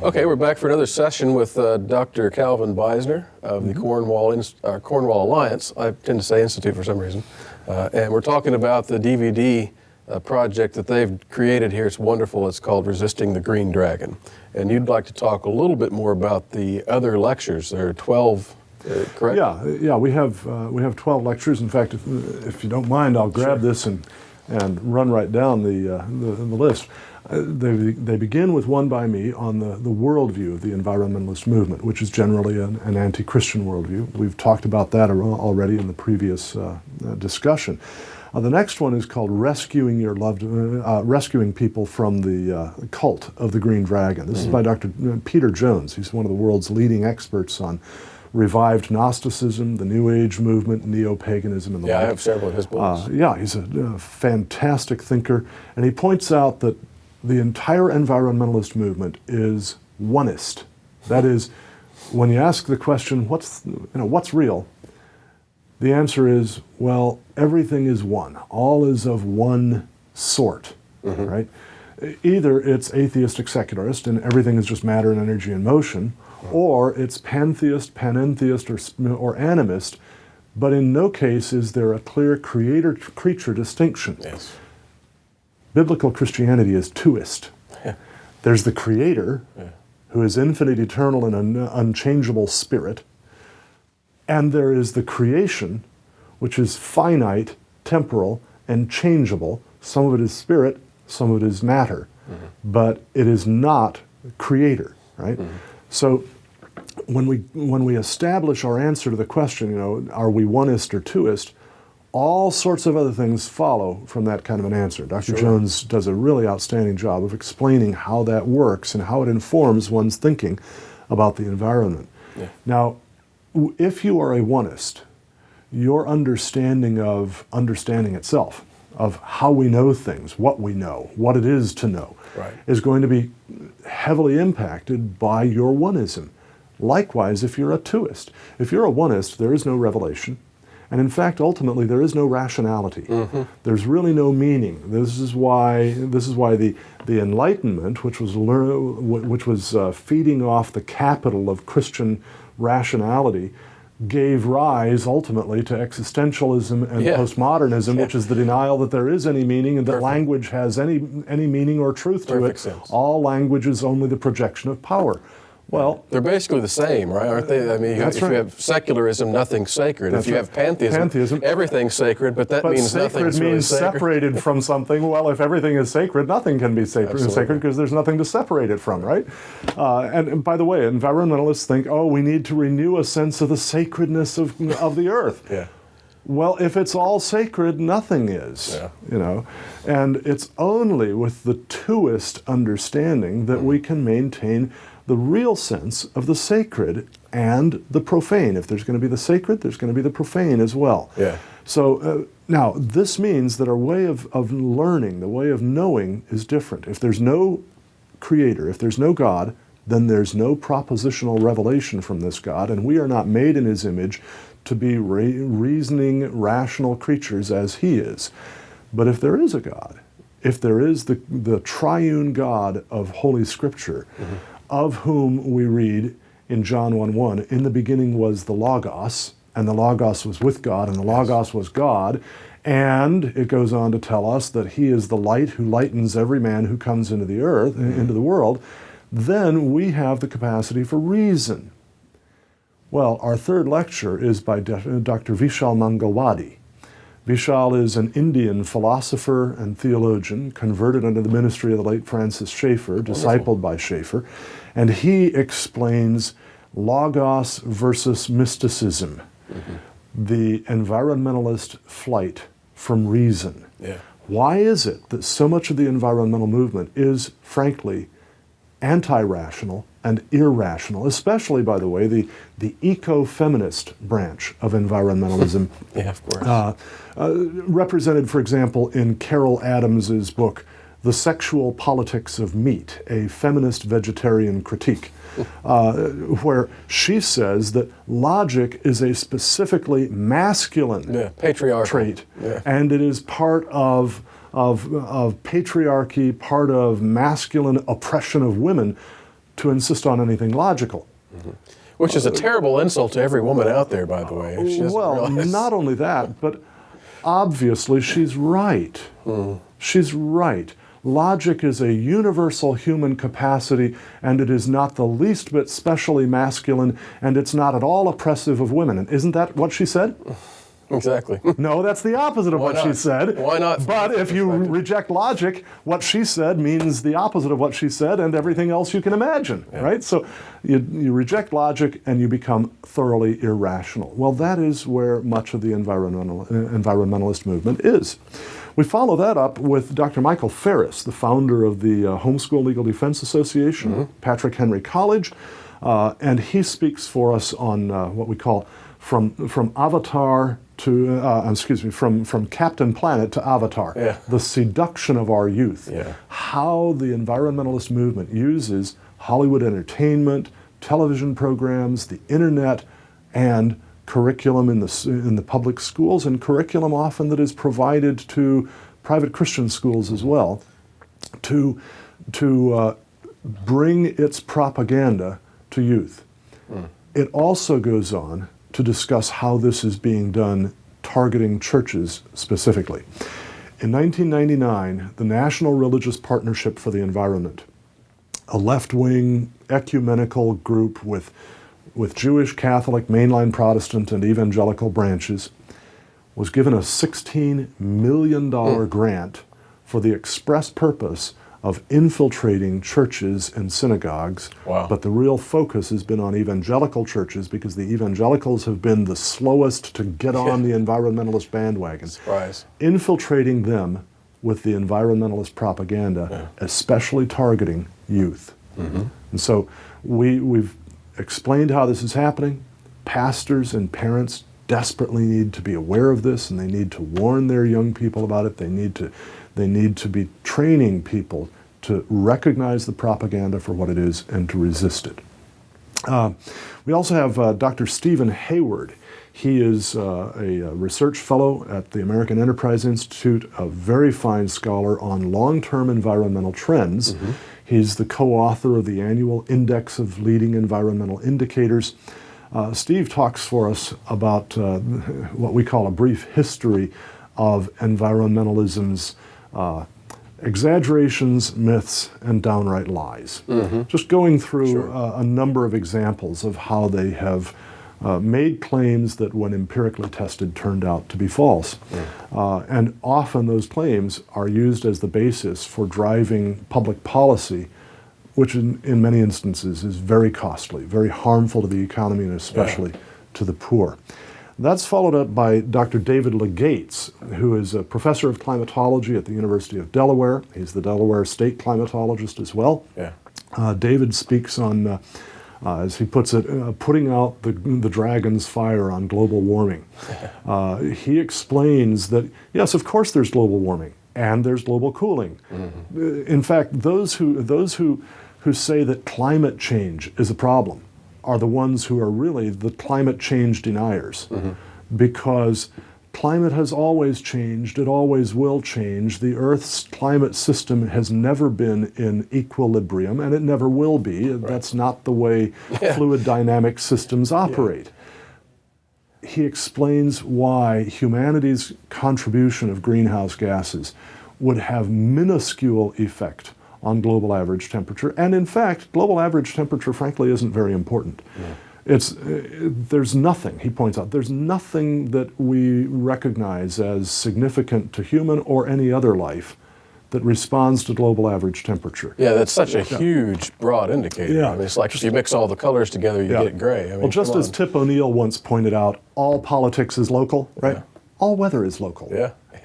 Okay, we're back for another session with Dr. Calvin Beisner of the Cornwall Alliance. I tend to say Institute for some reason. And we're talking about the DVD project that they've created here. It's wonderful. It's called Resisting the Green Dragon. And you'd like to talk a little bit more about the other lectures. There are 12, correct? Yeah. We have 12 lectures. In fact, if you don't mind, I'll grab this and run right down the list. They begin with one by me on the worldview of the environmentalist movement, which is generally an anti-Christian worldview. We've talked about that already in the previous discussion. The next one is called Rescuing People from the Cult of the Green Dragon. This is by Dr. Peter Jones. He's one of the world's leading experts on revived Gnosticism, the New Age movement, NeoPaganism, and the like. I have several of his books. He's a fantastic thinker, and he points out that the entire environmentalist movement is oneist. That is, when you ask the question, what's real? The answer is, well, everything is one. All is of one sort, right? Either it's atheistic secularist and everything is just matter and energy and motion, or it's pantheist, panentheist, or animist, but in no case is there a clear creator-creature distinction. Yes. Biblical Christianity is twoist. There's the Creator, who is infinite, eternal, and an unchangeable spirit, and there is the creation, which is finite, temporal, and changeable. Some of it is spirit, some of it is matter, but it is not creator, right? So when we establish our answer to the question, are we oneist or twoist, all sorts of other things follow from that kind of an answer. Dr. Jones does a really outstanding job of explaining how that works and how it informs one's thinking about the environment. Yeah. Now, if you are a oneist, your understanding of understanding itself, of how we know things, what we know, what it is to know, is going to be heavily impacted by your oneism. Likewise, if you're a twoist. If you're a oneist, there is no revelation. And in fact, ultimately, there is no rationality. There's really no meaning. This is why the Enlightenment, which was feeding off the capital of Christian rationality, gave rise ultimately to existentialism and postmodernism, which is the denial that there is any meaning and that language has any meaning or truth to it. Sense. All language is only the projection of power. Well, they're basically the same, right? Aren't they? I mean, if you have secularism, nothing's sacred. If you have pantheism, everything's sacred, but that means nothing's really sacred. Separated from something. Well, if everything is sacred, nothing can be sacred because there's nothing to separate it from, right? And by the way, environmentalists think, we need to renew a sense of the sacredness of the earth. Well, if it's all sacred, nothing is, And it's only with the twoist understanding that we can maintain the real sense of the sacred and the profane. If there's going to be the sacred, there's going to be the profane as well. So now, this means that our way of learning, the way of knowing is different. If there's no creator, if there's no God, then there's no propositional revelation from this God, and we are not made in his image to be reasoning, rational creatures as he is. But if there is a God, if there is the triune God of Holy Scripture, of whom we read in John 1:1, in the beginning was the Logos, and the Logos was with God, and the Logos was God, and it goes on to tell us that he is the light who lightens every man who comes into the earth, into the world, then we have the capacity for reason. Well, our third lecture is by Dr. Vishal Mangalwadi. Vishal is an Indian philosopher and theologian, converted under the ministry of the late Francis Schaeffer, discipled by Schaeffer, and he explains Logos versus mysticism, the environmentalist flight from reason. Why is it that so much of the environmental movement is, frankly, anti-rational and irrational, especially, by the way, the eco-feminist branch of environmentalism. Of course. Represented, for example, in Carol Adams's book, The Sexual Politics of Meat, a feminist vegetarian critique, where she says that logic is a specifically masculine patriarchal trait, and it is part of patriarchy, part of masculine oppression of women. to insist on anything logical. Which is a terrible insult to every woman out there, by the way. If she doesn't Well, realize. not only that, but obviously she's right. She's right. Logic is a universal human capacity, and it is not the least bit specially masculine, and it's not at all oppressive of women. And isn't that what she said? Exactly. No, that's the opposite of Why what she not? said. Why not? But if you reject logic, what she said means the opposite of what she said and everything else you can imagine, right? So you reject logic and you become thoroughly irrational. Well, that is where much of the environmentalist movement is. We follow that up with Dr. Michael Ferris, the founder of the Homeschool Legal Defense Association, Patrick Henry College, and he speaks for us on what we call from Avatar to, from Captain Planet to Avatar, the seduction of our youth, how the environmentalist movement uses Hollywood entertainment, television programs, the internet, and curriculum in the public schools, and curriculum often that is provided to private Christian schools as well, to bring its propaganda to youth. It also goes on to discuss how this is being done targeting churches specifically. In 1999, the National Religious Partnership for the Environment, a left-wing ecumenical group with Jewish, Catholic, mainline Protestant, and evangelical branches, was given a $16 million grant for the express purpose of infiltrating churches and synagogues. Wow. But the real focus has been on evangelical churches because the evangelicals have been the slowest to get on the environmentalist bandwagon. Surprise. Infiltrating them with the environmentalist propaganda, especially targeting youth. And so we've explained how this is happening. Pastors and parents desperately need to be aware of this, and they need to warn their young people about it. They need to be training people to recognize the propaganda for what it is and to resist it. We also have Dr. Stephen Hayward. He is a research fellow at the American Enterprise Institute, a very fine scholar on long-term environmental trends. He's the co-author of the annual Index of Leading Environmental Indicators. Steve talks for us about what we call a brief history of environmentalism's exaggerations, myths, and downright lies. Just going through a number of examples of how they have made claims that when empirically tested turned out to be false. And often those claims are used as the basis for driving public policy, which in many instances is very costly, very harmful to the economy and especially to the poor. That's followed up by Dr. David Legates, who is a professor of climatology at the University of Delaware. He's the Delaware state climatologist as well. David speaks on, as he puts it, putting out the dragon's fire on global warming. He explains that, yes, of course there's global warming, and there's global cooling. In fact, those who say that climate change is a problem are the ones who are really the climate change deniers, because climate has always changed, it always will change. The Earth's climate system has never been in equilibrium, and it never will be. That's not the way fluid dynamic systems operate. He explains why humanity's contribution of greenhouse gases would have minuscule effect on global average temperature. And in fact, global average temperature, frankly, isn't very important. There's nothing, he points out, there's nothing that we recognize as significant to human or any other life that responds to global average temperature. Yeah, that's such a huge, broad indicator. I mean, it's like if you mix all the colors together, you get gray. I mean, well, just as Tip O'Neill once pointed out, all politics is local, right? All weather is local.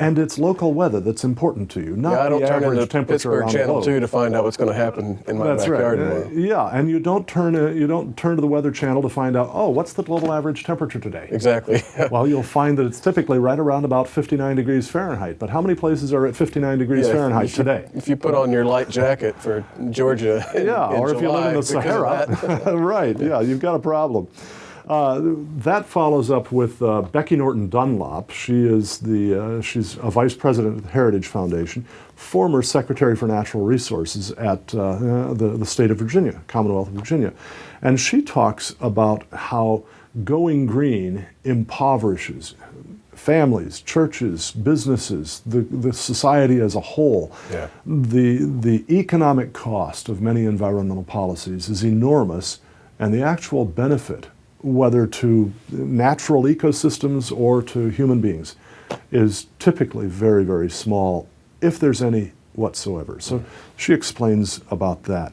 And it's local weather that's important to you, not the average temperature around the globe. I don't turn into Pittsburgh Channel 2 to find out what's going to happen in my backyard tomorrow. And you don't turn to the Weather Channel to find out, oh, what's the global average temperature today? Exactly. Well, you'll find that it's typically right around about 59 degrees Fahrenheit. But how many places are at 59 degrees Fahrenheit today? If you put on your light jacket for Georgia in or if you live in the July Sahara, right, you've got a problem. That follows up with Becky Norton Dunlop. She's a vice president of the Heritage Foundation, former secretary for natural resources at the state of Virginia, Commonwealth of Virginia. And she talks about how going green impoverishes families, churches, businesses, the society as a whole. Yeah. The economic cost of many environmental policies is enormous, and the actual benefit, whether to natural ecosystems or to human beings, is typically very, very small, if there's any whatsoever. So she explains about that.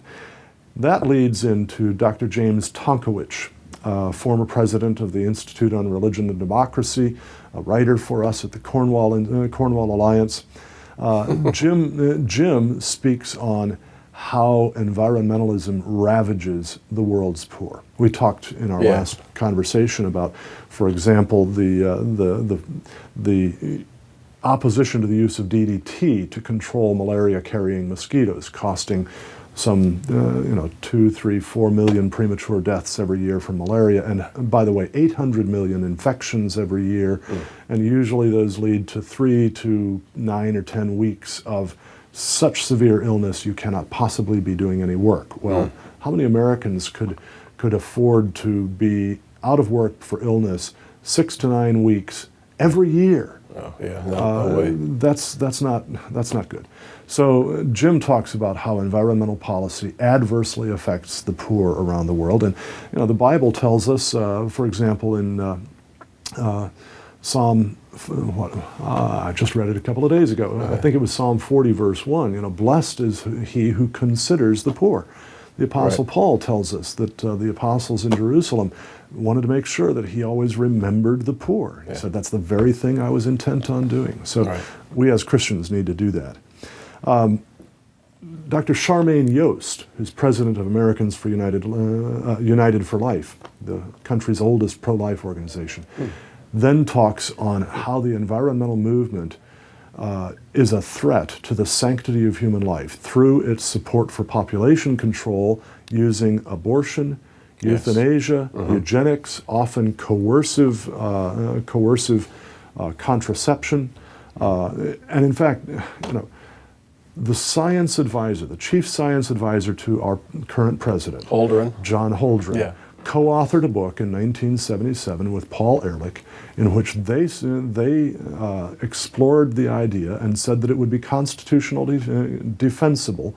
That leads into Dr. James Tonkowicz, former president of the Institute on Religion and Democracy, a writer for us at the Cornwall Alliance. Jim speaks on how environmentalism ravages the world's poor. We talked in our last conversation about, for example, the opposition to the use of DDT to control malaria-carrying mosquitoes, costing some 2, 3, 4 million premature deaths every year from malaria, and by the way, 800 million infections every year, and usually those lead to 3 to 9 or 10 weeks of such severe illness you cannot possibly be doing any work. Well, how many Americans could afford to be out of work for illness 6 to 9 weeks every year? Oh, yeah, no way. That's not good. So Jim talks about how environmental policy adversely affects the poor around the world, and the Bible tells us, for example, in Psalm, I just read it a couple of days ago. I think it was Psalm 40, verse 1. Blessed is he who considers the poor. The Apostle Paul tells us that the apostles in Jerusalem wanted to make sure that he always remembered the poor. He said, that's the very thing I was intent on doing. So we as Christians need to do that. Dr. Charmaine Yost, who's president of Americans for United for Life, the country's oldest pro-life organization, then talks on how the environmental movement is a threat to the sanctity of human life through its support for population control using abortion, euthanasia, eugenics, often coercive contraception, and in fact, the science advisor, the chief science advisor to our current president, John Holdren, co-authored a book in 1977 with Paul Ehrlich in which they explored the idea and said that it would be constitutionally defensible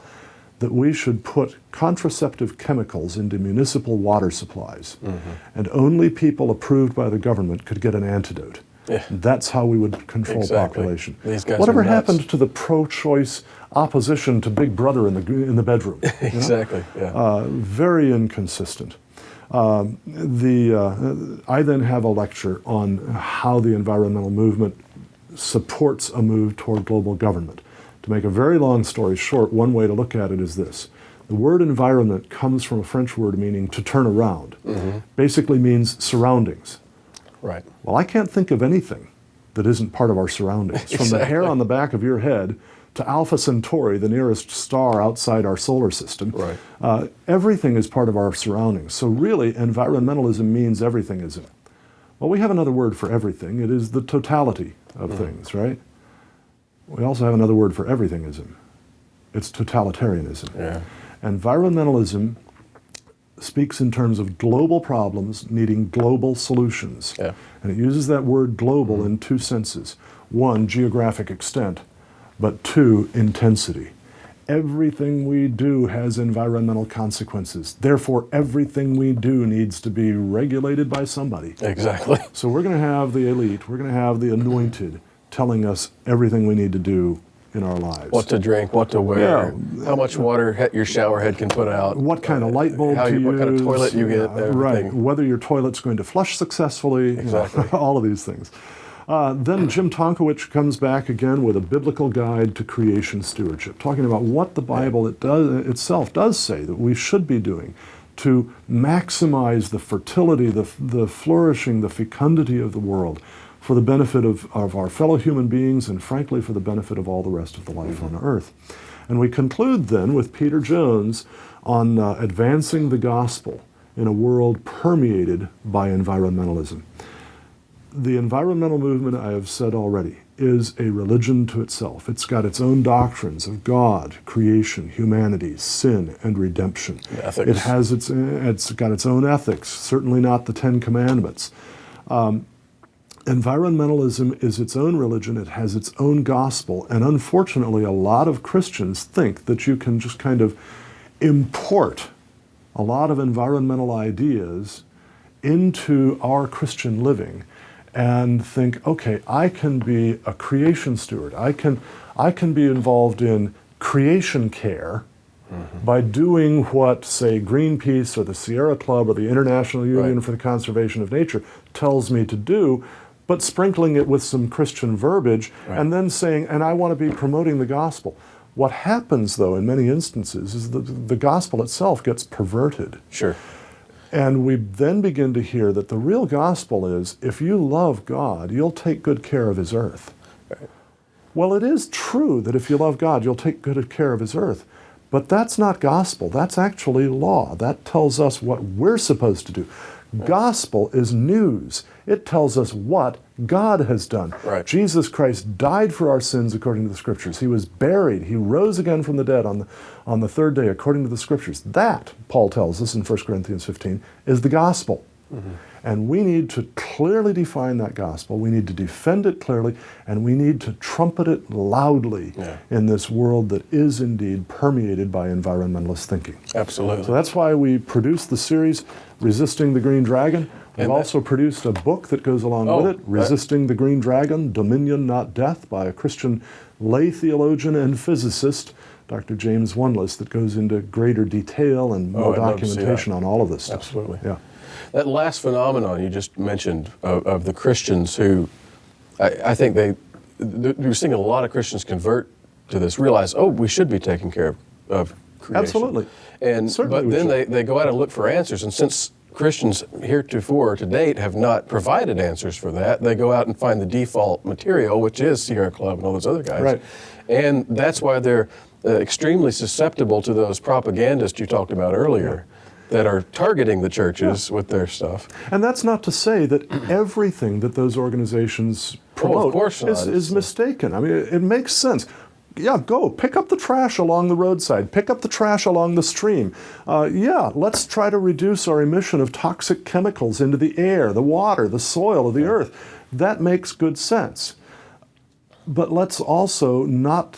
that we should put contraceptive chemicals into municipal water supplies, and only people approved by the government could get an antidote. That's how we would control population. Whatever happened to the pro-choice opposition to Big Brother in the bedroom? Very inconsistent. I then have a lecture on how the environmental movement supports a move toward global government. To make a very long story short, one way to look at it is this. The word environment comes from a French word meaning to turn around. Basically means surroundings. Right. Well, I can't think of anything that isn't part of our surroundings. From the hair on the back of your head to Alpha Centauri, the nearest star outside our solar system. Everything is part of our surroundings. So really, environmentalism means everythingism. Well, we have another word for everything. It is the totality of things, right? We also have another word for everythingism. It's totalitarianism. Environmentalism speaks in terms of global problems needing global solutions. And it uses that word global in two senses. One, geographic extent, but two, intensity. Everything we do has environmental consequences. Therefore, everything we do needs to be regulated by somebody. So we're going to have the elite, we're going to have the anointed telling us everything we need to do in our lives. What to drink, what to wear, how much water your shower head can put out. What kind of light bulb to use. What kind of toilet you get. Right, whether your toilet's going to flush successfully, all of these things. Then Jim Tonkowicz comes back again with a biblical guide to creation stewardship, talking about what the Bible itself does say that we should be doing to maximize the fertility, the flourishing, the fecundity of the world for the benefit of our fellow human beings and frankly for the benefit of all the rest of the life on earth. And we conclude then with Peter Jones on advancing the gospel in a world permeated by environmentalism. The environmental movement, I have said already, is a religion to itself. It's got its own doctrines of God, creation, humanity, sin, and redemption. Ethics. It's got its own ethics, certainly not the Ten Commandments. Environmentalism is its own religion, it has its own gospel, and unfortunately a lot of Christians think that you can just kind of import a lot of environmental ideas into our Christian living and think, okay, I can be a creation steward. I can be involved in creation care by doing what, say, Greenpeace or the Sierra Club or the International Union for the Conservation of Nature tells me to do, but sprinkling it with some Christian verbiage and then saying, and I want to be promoting the gospel. What happens, though, in many instances, is that the gospel itself gets perverted. Sure. And we then begin to hear that the real gospel is, if you love God, you'll take good care of his earth. Right. Well, it is true that if you love God, you'll take good care of his earth. But that's not gospel. That's actually law. That tells us what we're supposed to do. Gospel is news. It tells us what God has done. Right. Jesus Christ died for our sins according to the Scriptures. He was buried. He rose again from the dead on the third day according to the Scriptures. That, Paul tells us in 1 Corinthians 15, is the gospel. And we need to clearly define that gospel. We need to defend it clearly, and we need to trumpet it loudly in this world that is indeed permeated by environmentalist thinking. Absolutely. So that's why we produced the series, Resisting the Green Dragon. We've also produced a book that goes along with it, Resisting the Green Dragon, Dominion Not Death, by a Christian lay theologian and physicist, Dr. James Oneist, that goes into greater detail and more documentation on all of this stuff. Absolutely. Yeah. That last phenomenon you just mentioned of the Christians who, I think you're seeing a lot of Christians convert to this, realize, oh, we should be taking care of creation. Absolutely. And Certainly but then they go out and look for answers, and since Christians heretofore to date have not provided answers for that, they go out and find the default material, which is Sierra Club and all those other guys. Right. And that's why they're extremely susceptible to those propagandists you talked about earlier that are targeting the churches with their stuff. And that's not to say that everything that those organizations promote is mistaken. I mean, it makes sense. Yeah, go pick up the trash along the roadside, pick up the trash along the stream. Let's try to reduce our emission of toxic chemicals into the air, the water, the soil of the earth. That makes good sense. But let's also not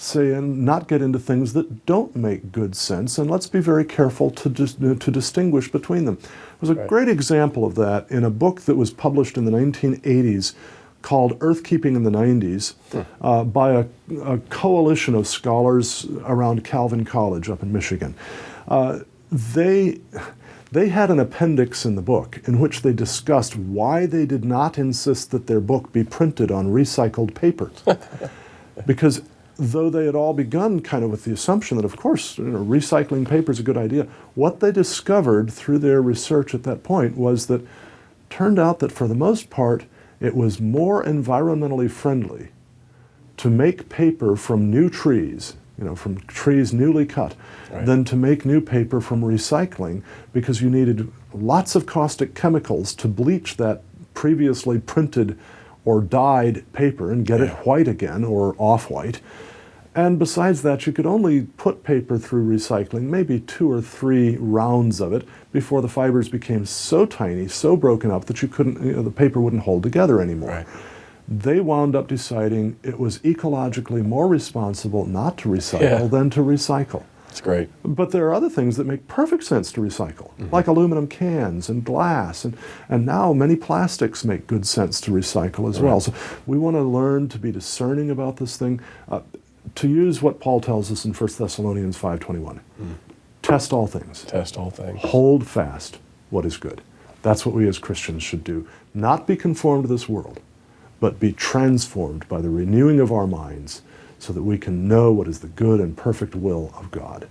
get into things that don't make good sense, and let's be very careful to distinguish between them. There's a great example of that in a book that was published in the 1980s called Earthkeeping in the 90s by a coalition of scholars around Calvin College up in Michigan. They had an appendix in the book in which they discussed why they did not insist that their book be printed on recycled paper. Because though they had all begun kind of with the assumption that, of course, recycling paper is a good idea, what they discovered through their research at that point was that it turned out that for the most part, it was more environmentally friendly to make paper from new trees, from trees newly cut, than to make new paper from recycling, because you needed lots of caustic chemicals to bleach that previously printed or dyed paper and get it white again or off-white. And besides that, you could only put paper through recycling, maybe 2 or 3 rounds of it, before the fibers became so tiny, so broken up that you couldn't, the paper wouldn't hold together anymore. Right. They wound up deciding it was ecologically more responsible not to recycle than to recycle. That's great. But there are other things that make perfect sense to recycle, like aluminum cans and glass, and now many plastics make good sense to recycle as well. So we want to learn to be discerning about this thing, to use what Paul tells us in 1 Thessalonians 5:21. Test all things. Test all things. Hold fast what is good. That's what we as Christians should do. Not be conformed to this world, but be transformed by the renewing of our minds, so that we can know what is the good and perfect will of God.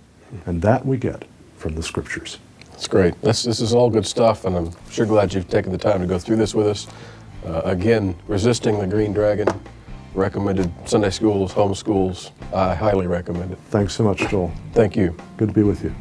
And that we get from the Scriptures. That's great. This is all good stuff, and I'm sure glad you've taken the time to go through this with us. Again, Resisting the Green Dragon, recommended Sunday schools, homeschools. I highly recommend it. Thanks so much, Joel. Thank you. Good to be with you.